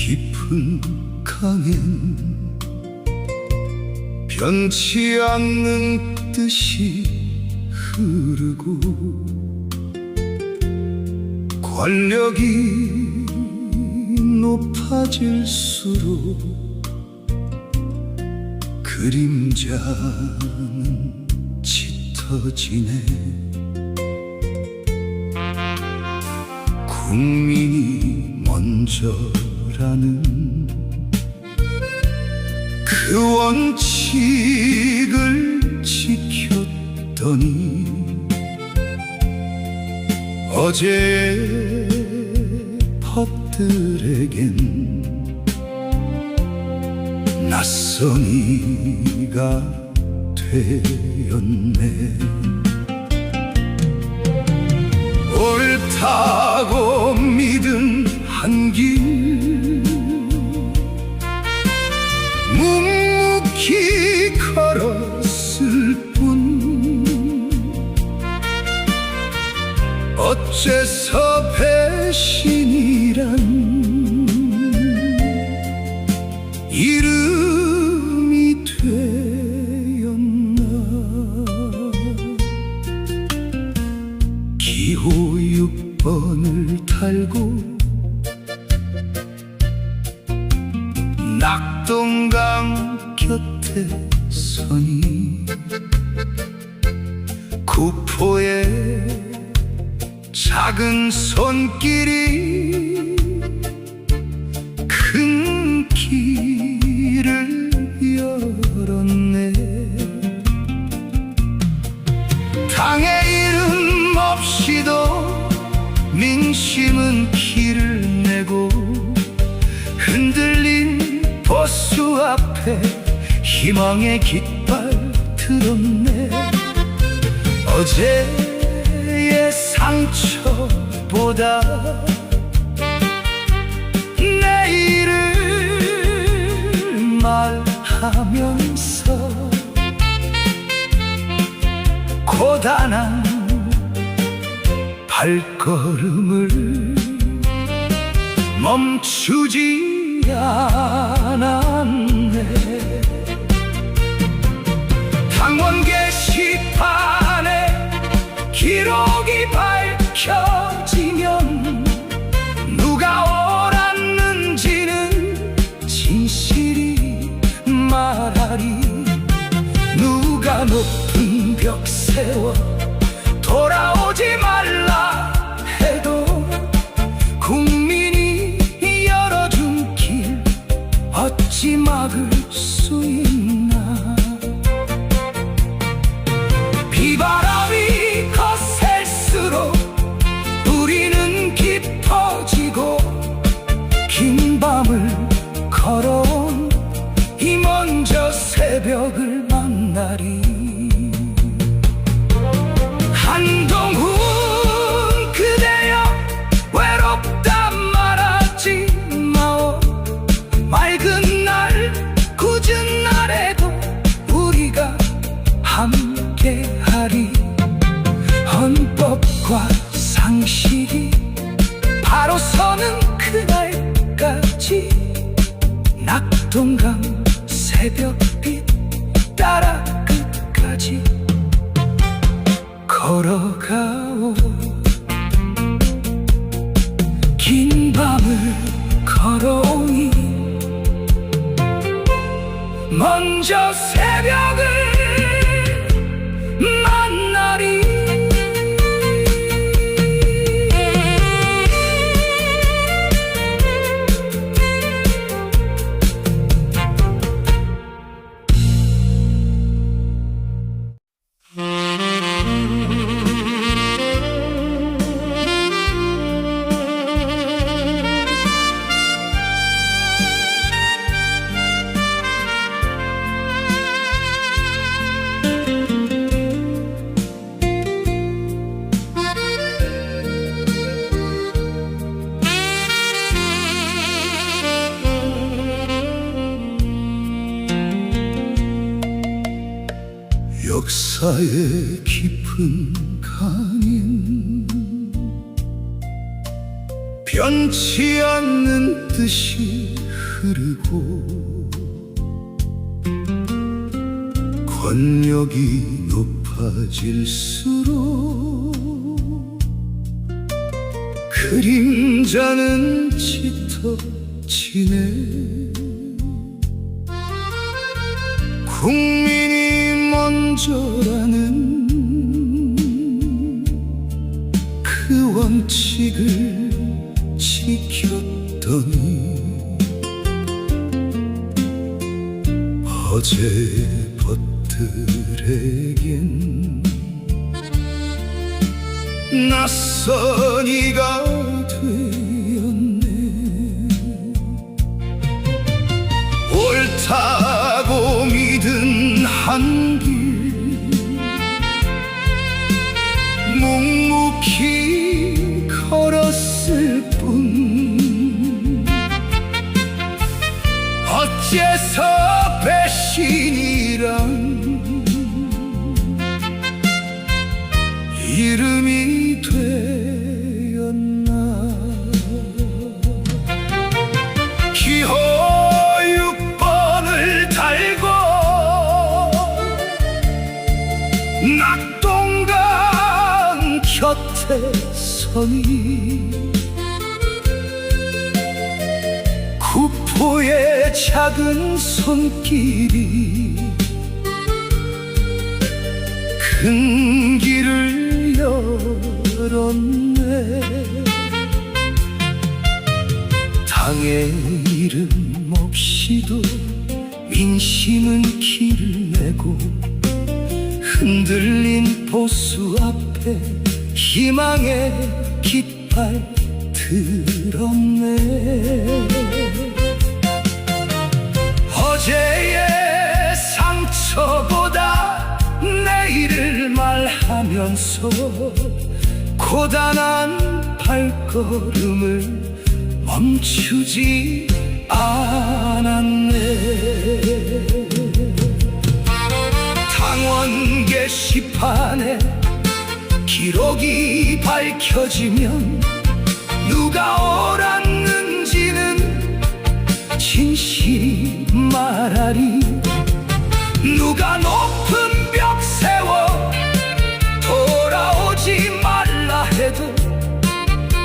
깊은 강엔 변치 않는 뜻이 흐르고 권력이 높아질수록 그림자는 짙어지네. 국민이 먼저라는 그 원칙을 지켰더니 어제의 벗들에겐 낯선 이가 되었네. 옳다고 믿은 한 길 묵묵히 걸었을 뿐 어째서 배신이란 이름이 되었나. 기호 6번을 달고 낙동강 곁에 서니 구포의 작은 손길이 큰 길을 열었네. 당의 이름 없이도 민심은 길을 내고 흔들린 보수 앞에 희망의 깃발 들었네. 어제의 상처보다 내일을 말하면서 고단한 발걸음을 멈추지 않았네. 당원 게시판에 기록이 밝혀지면 누가 옳았는지는 진실이 말하리. 누가 높은 벽 세워 돌아오지 말라 해도 국민이 열어준 길 어찌 막을 수 있나. 비바람이 거셀수록 우리는 깊어지고 긴 밤을 걸어온 이 먼저 새벽을 만나리. 한동훈 그대여 외롭다 말하지 마오. 맑은 날 굳은 날에도 우리가 함께하리. 헌법과 상식이 바로 서는 그날까지 낙동강 새벽빛 따라 끝까지 걸어가오. 긴 밤을 걸어오니 먼저 새벽을 만나리. 역사의 깊은 강엔 변치 않는 뜻이 흐르고 권력이 높아질수록 그림자는 짙어지네. 국민이 먼저라는 그 원칙을 지켰더니 어제 벗들에겐 낯선 이가 되었네. 옳다고 믿은 한 길 묵묵히 걸었을 뿐 어째서 배신이란 이름이 되었나. 기호 6번을 달고 낙동강 곁에 서니 구포의 작은 손길이 큰 길을 열었네. 당의 이름 없이도 민심은 길을 내고 흔들린 보수 앞에 희망의 깃발 들었네. 어제의 상처보다 내일을 말하면서 고단한 발걸음을 멈추지 않았네. 당원 게시판에 기록이 밝혀지면 누가 옳았는지는 진실이 말하리. 누가 높은 벽 세워 돌아오지 말라 해도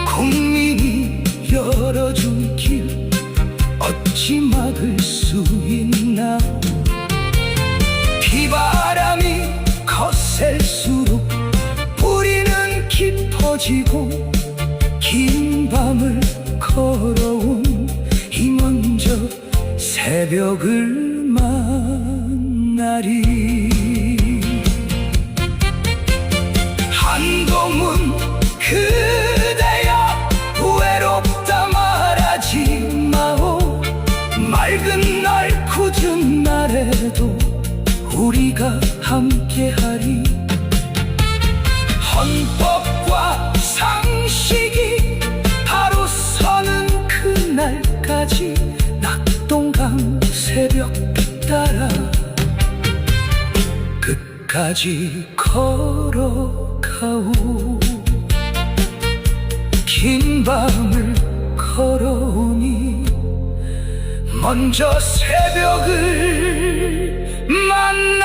국민이 열어준 길 어찌 막을 수 있나. 비바람이 거셀수록 뿌리는 깊어지고 긴 밤을 걸어온 이 먼저 새벽을 만나리. 한동문 그대여 외롭다 말하지 마오. 맑은 날 굳은 날에도 우리가 함께하리. 헌법과 상식이 바로 서는 그날까지 낙동강 새벽 따라 끝까지 걸어가오. 긴 밤을 걸어오니 먼저 새벽을 만나리.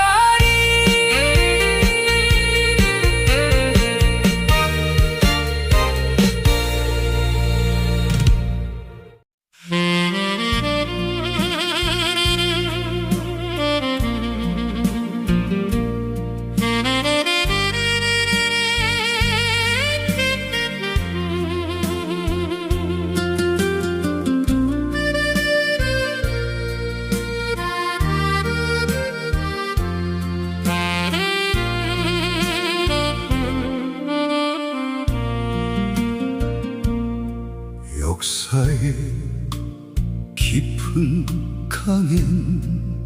역사의 깊은 강엔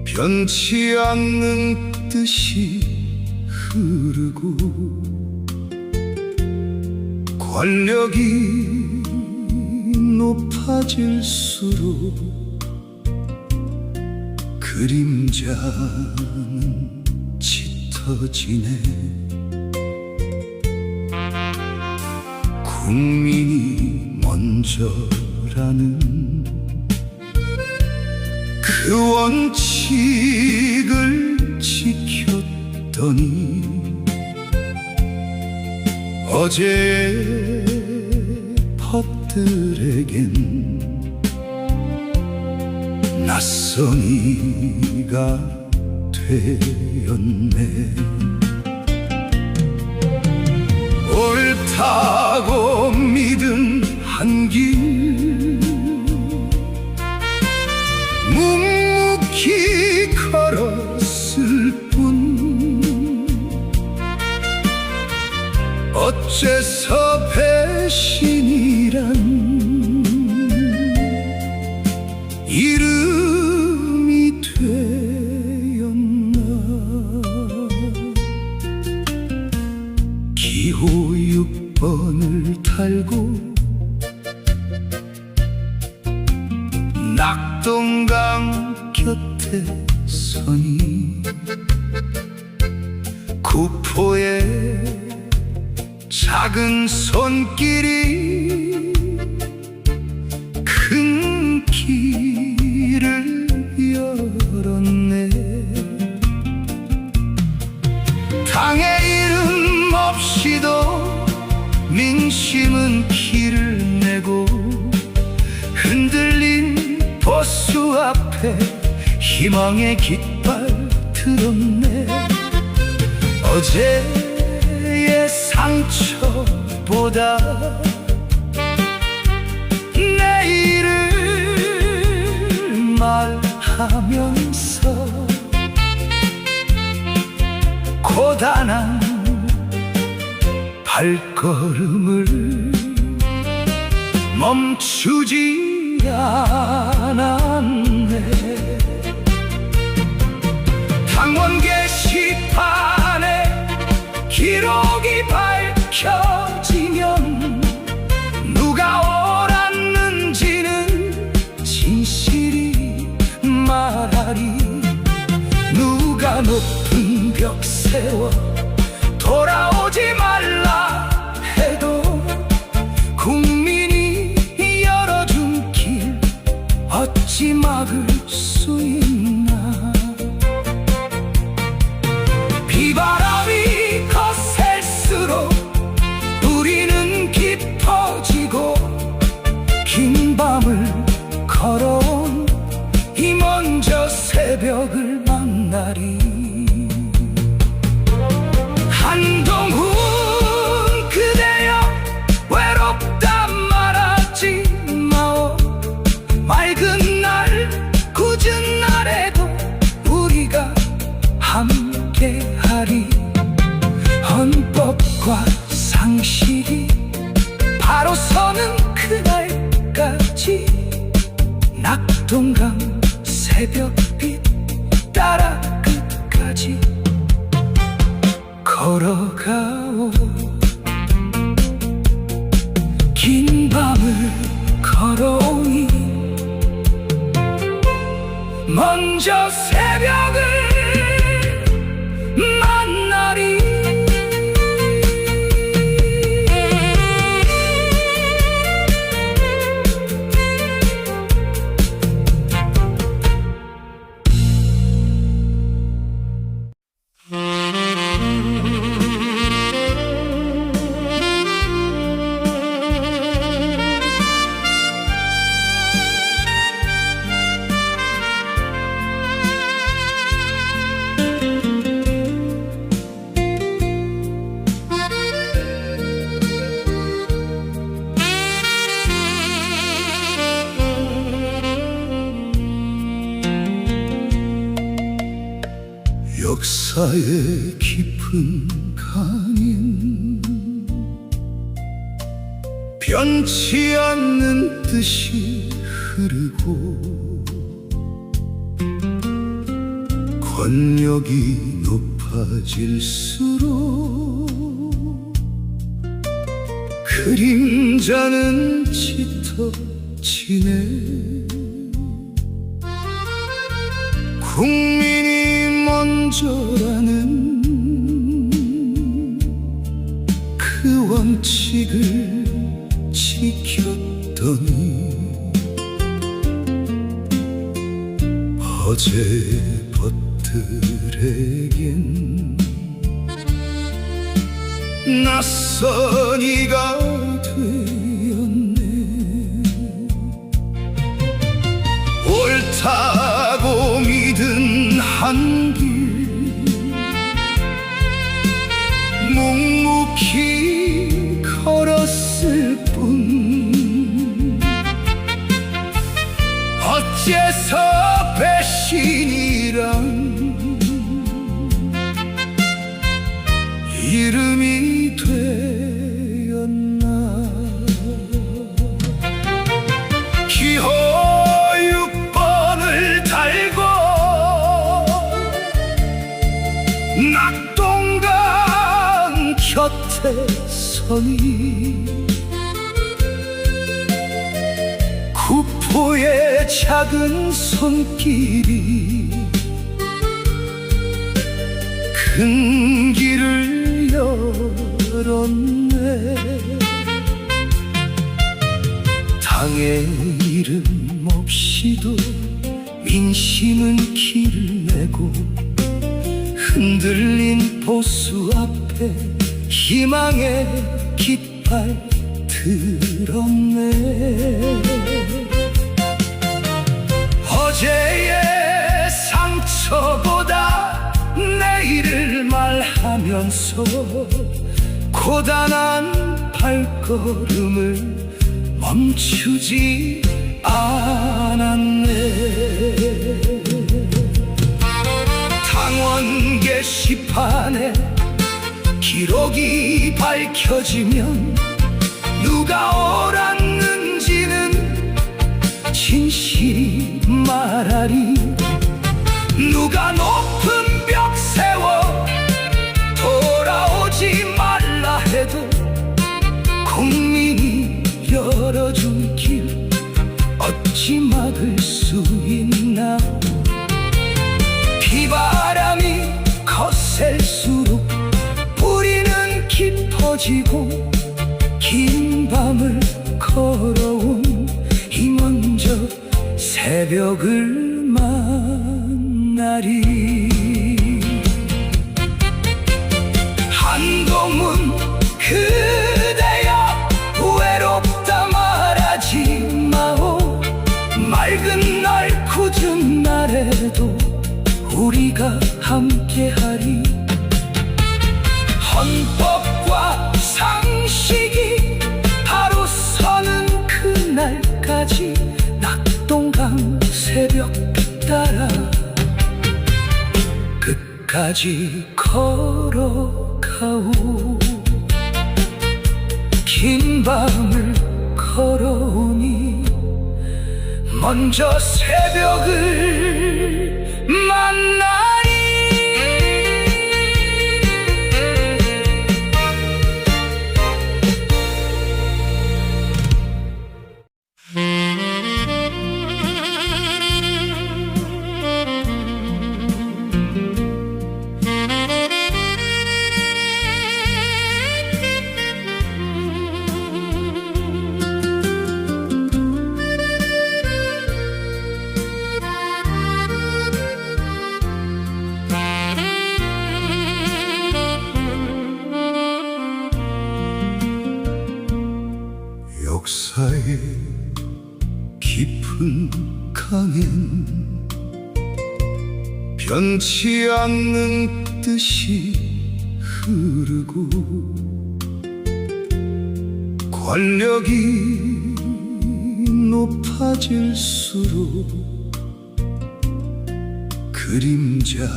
변치 않는 뜻이 흐르고 권력이 높아질수록 그림자는 짙어지네. 국민이 먼저라는 그 원칙을 지켰더니 어제의 법들에겐 낯선 이가 되었네. 옳다고 믿은 한 길 묵묵히 걸었을 뿐 어째서 배신이란 이름이 되었나. 기호 6번을 달고 낙동강 곁에 서니 구포의 작은 손길이 큰 길을 열었네. 당의 이름 없이도 민심은 길을 내고 흔들린 보수 앞에 희망의 깃발 들었네. 어제의 상처보다 내일을 말하면서 고단한 발걸음을 멈추지 않았네. 당원 게시판에 기록이 밝혀지면 누가 옳았는지는 진실이 말하리. 누가 높은 벽 세워 돌아오지 말라 해도 국민이 열어준 길 어찌 막을 수 있나. 비바람이 거셀수록 우리는 깊어지고 긴 밤을 걸어온 이 먼저 새벽을 만나리. 한동훈 그대여 외롭다 말하지 마오. 맑은 날 굳은 날에도 우리가 함께하리. 헌법과 상식이 바로 서는 그날까지 낙동강 새벽빛 따라 끝까지 걸어가오. 긴 밤을 걸어오니 먼저 새벽을 만나리. 역사의 깊은 강인 변치 않는 듯이 흐르고 권력이 높아질수록 그림자는 짙어지네. 국민이 먼저라는 그 원칙을 지켰더니 어제 벗들에겐 낯선 이가 되었네. 옳다고 믿은 한 길 묵묵히 걸었을 뿐 어째서 배신이란 이름이 되었나. 기호 6번을 달고 낙동강 곁에 서니 구포의 작은 손길이 큰 길을 열었네. 당의 이름 없이도 민심은 길을 내고 흔들린 보수 앞에 희망의 깃발 들었네. 어제의 상처보다 내일을 말하면서 고단한 발걸음을 멈추지 않았네. 당원 게시판에 기록이 밝혀지면 누가 옳았는지는 진실이 말하리. 누가 높은 벽 세워 돌아오지 말라 해도 국민이 열어준 길 어찌 막을 수 있나. 비바람이 거셀수록 뿌리는 깊어지고 긴 밤을 걸어온 이 먼저 새벽을 만나리. 한동문 그대여 외롭다 말하지 마오. 맑은 날 굳은 날에도 우리가 함께하리. 헌법과 상식이 바로 서는 그날까지 낙동강 새벽 따라 끝까지 걸어가오. 긴 밤을 걸어오니 먼저 새벽을 만나리. 역사의 깊은 강엔 변치 않는 뜻이 흐르고 권력이 높아질수록 그림자는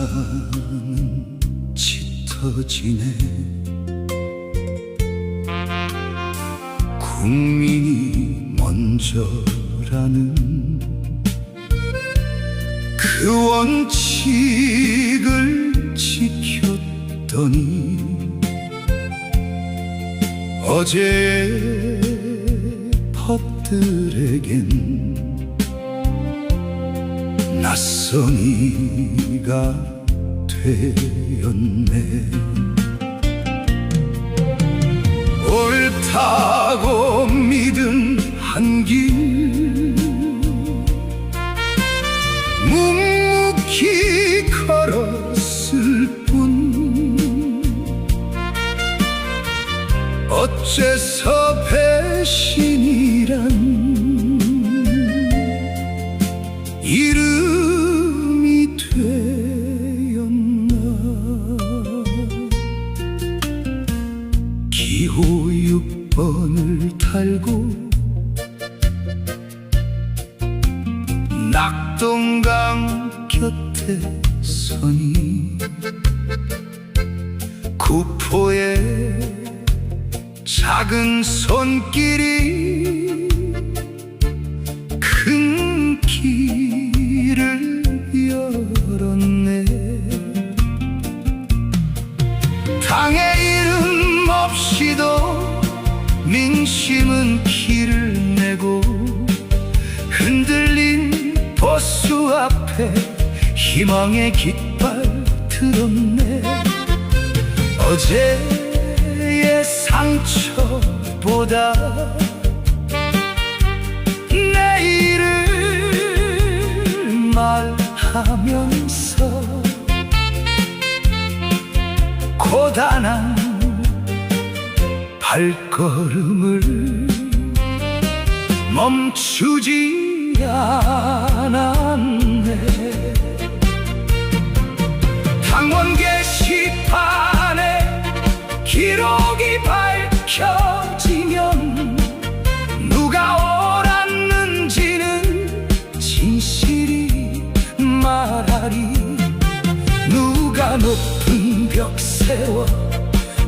짙어지네. 국민이 먼저라는 그 원칙을 지켰더니 어제의 벗들에겐 낯선 이가 되었네. 옳다고 믿은 한 길 묵묵히 어째서 배신이란 이름이 되었나. 기호 6번을 달고 낙동강 곁에 서니 구포의 작은 손길이 큰 길을 열었네. 당의 이름 없이도 민심은 길을 내고 흔들린 보수 앞에 희망의 깃발 들었네. 어제의 상처보다 내일을 말하면서 고단한 발걸음을 멈추지 않았네. 당원 게시판에 기록이 밝혀지면 누가 옳았는지는 진실이 말하리. 누가 높은 벽 세워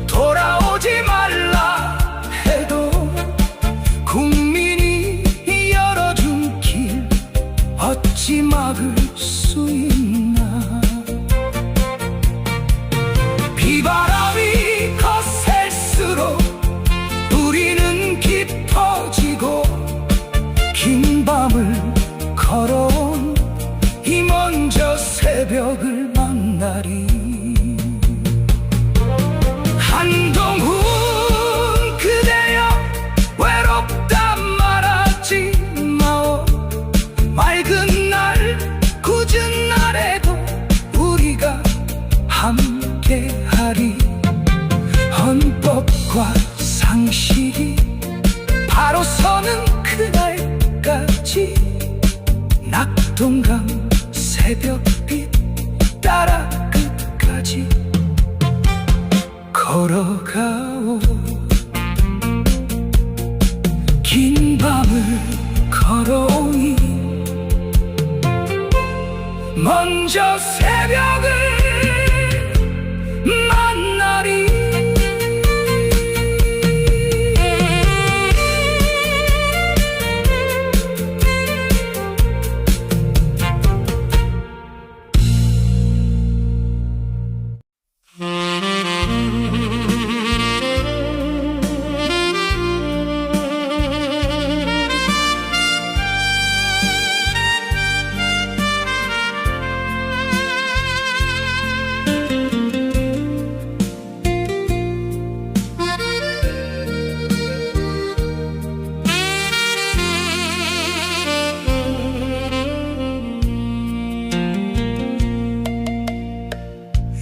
돌아오지 말라 해도 국민이 열어준 길 어찌 막을 수 있나. 비바람이 거셀수록 우리는 깊어지고 긴 밤을 걸어온 이 먼저 새벽을 만나리. 한동훈 그대여 외롭다 말하지 마오. 맑은 날 굳은 날에도 우리가 함께하리. 헌법과 상식이 바로 서는 그날까지 낙동강 새벽빛 따라 끝까지 걸어가오. 긴 밤을 걸어오니 먼저 새벽을 만나리.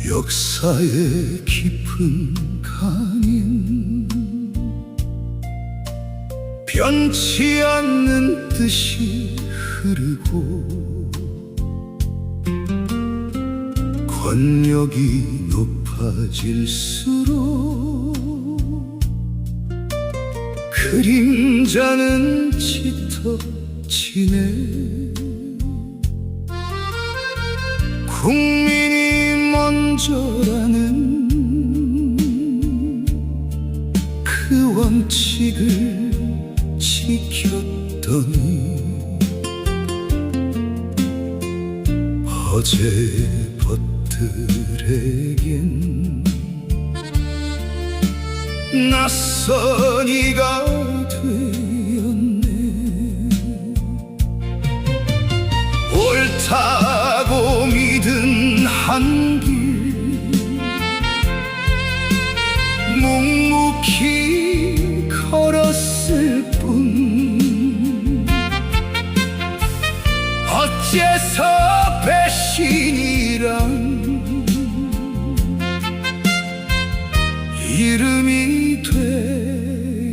역사의 깊은 강인 변치 않는 듯이 흐르고 권력이 높아질수록 그림자는 짙어지네. 국민이 먼저라는 그 원칙을 지켰더니 어제 벗들에겐 낯선 이가 되었네. 옳다고 믿은 한 길 묵묵히 걸었을 뿐 어째서 배신이란 이름이 돼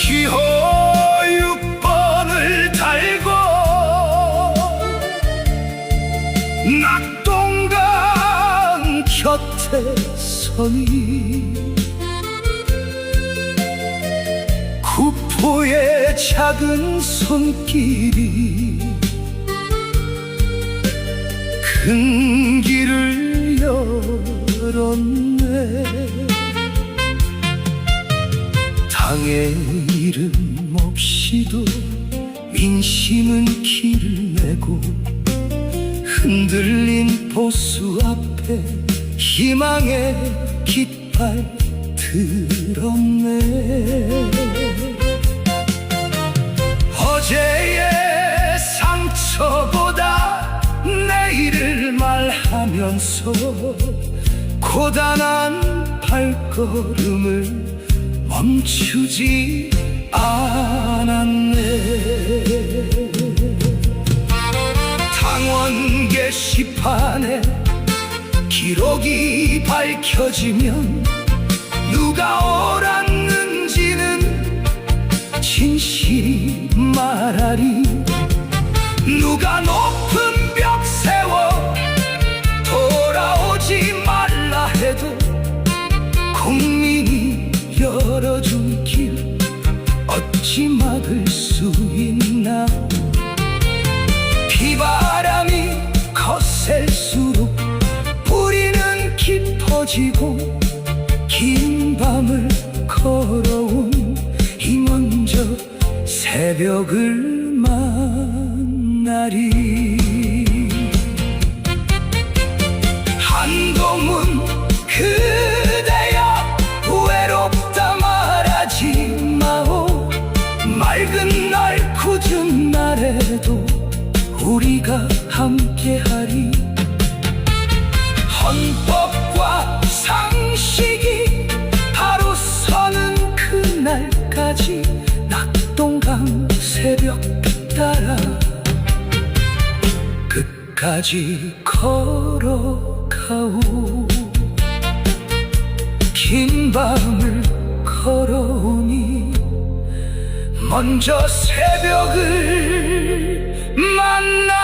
기호 6번을 달고 낙동강 곁에 서니 구포의 작은 손길이 큰 길을 열었네. 당의 이름 없이도 민심은 길을 내고 흔들린 보수 앞에 희망의 깃발 들었네. 어제의 상처보다 내일을 말하면서 고단한 발걸음을 멈추지 않았네. 당원 게시판에 기록이 밝혀지면 누가 옳았는지는 진실이 말하리. 누가 높은 벽 세워 돌아오지 말라 해도 국민이 열어준 길 어찌 막을 수 있나. 비바람이 거셀수록 뿌리는 깊어지고 긴 밤을 걸어온 이 먼저 새벽을 만나리. 한동훈 그대여 외롭다 말하지 마오. 맑은 날 굳은 날에도 우리가 함께하리. 헌법과 상식이 바로 서는 그날까지 낙동강 새벽 따라 끝까지 걸어가오. 긴 밤을 걸어오니 먼저 새벽을 만나리.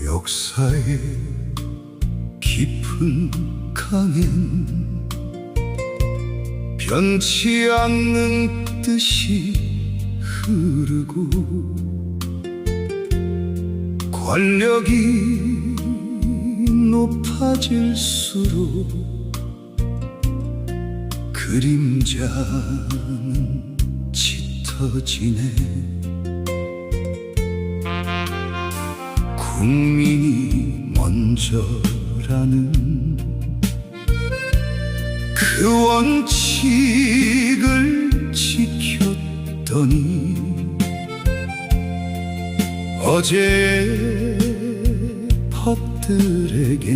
역사의 깊은 강엔 변치 않는 뜻이 흐르고 권력이 높아질수록 그림자는 짙어지네. 국민이 먼저라는 그 원칙을 지켰더니 어제의 벗들에겐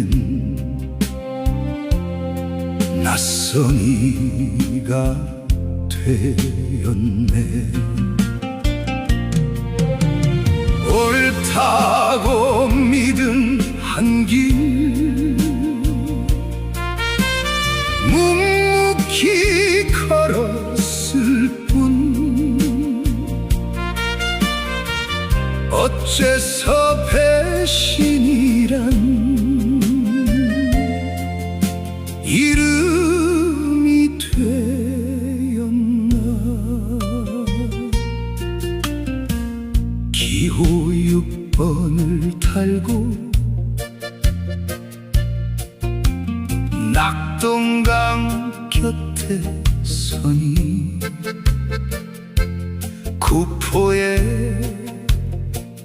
낯선 이가 되었네. 옳다고 믿은 한 길 묵묵히 걸었을 뿐 어째서 배신이란 이름이 되었나. 기호 6번을 달고 낙동강 곁에 서니 구포의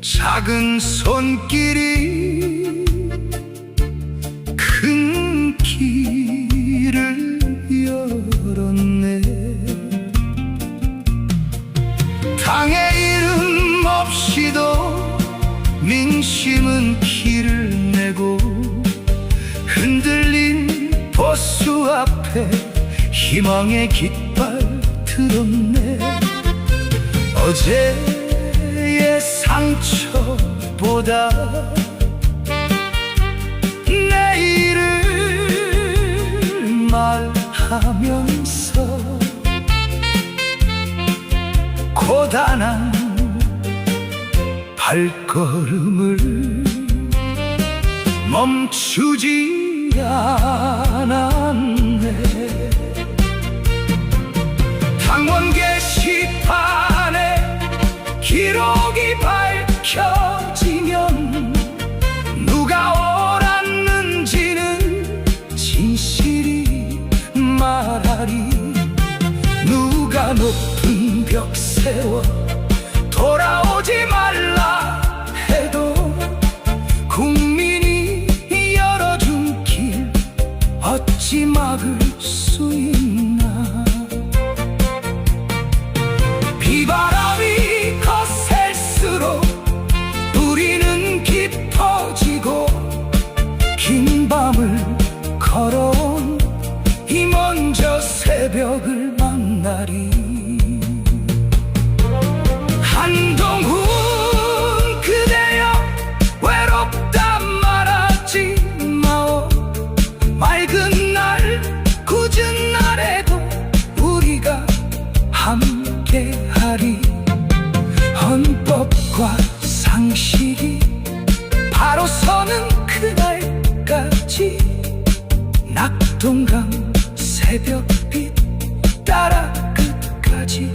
작은 손길이 앞에 희망의 깃발 들었네. 어제의 상처보다 내일을 말하면서 고단한 발걸음을 멈추지 않았네. 당원 게시판에 기록이 밝혀지면 누가 옳았는지는 진실이 말하리. 누가 높은 벽 세워 돌아오지 말라 해도 국민이 열어준 길 어찌 막을 수 있나. 비바람이 거셀수록 우리는 깊어지고 긴 밤을 걸어온 이 먼저 새벽을 만나리. 한동훈 그대여 외롭다 말하지 마오. 맑은 날 굳은 날에도 우리가 함께하리. 헌법과 상식이 바로 서는 그날까지 낙동강 새벽빛 따라 끝까지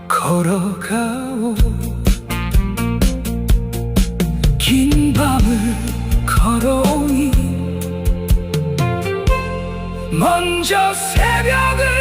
걸어가오. 긴 밤을 걸어오니 먼저 새벽을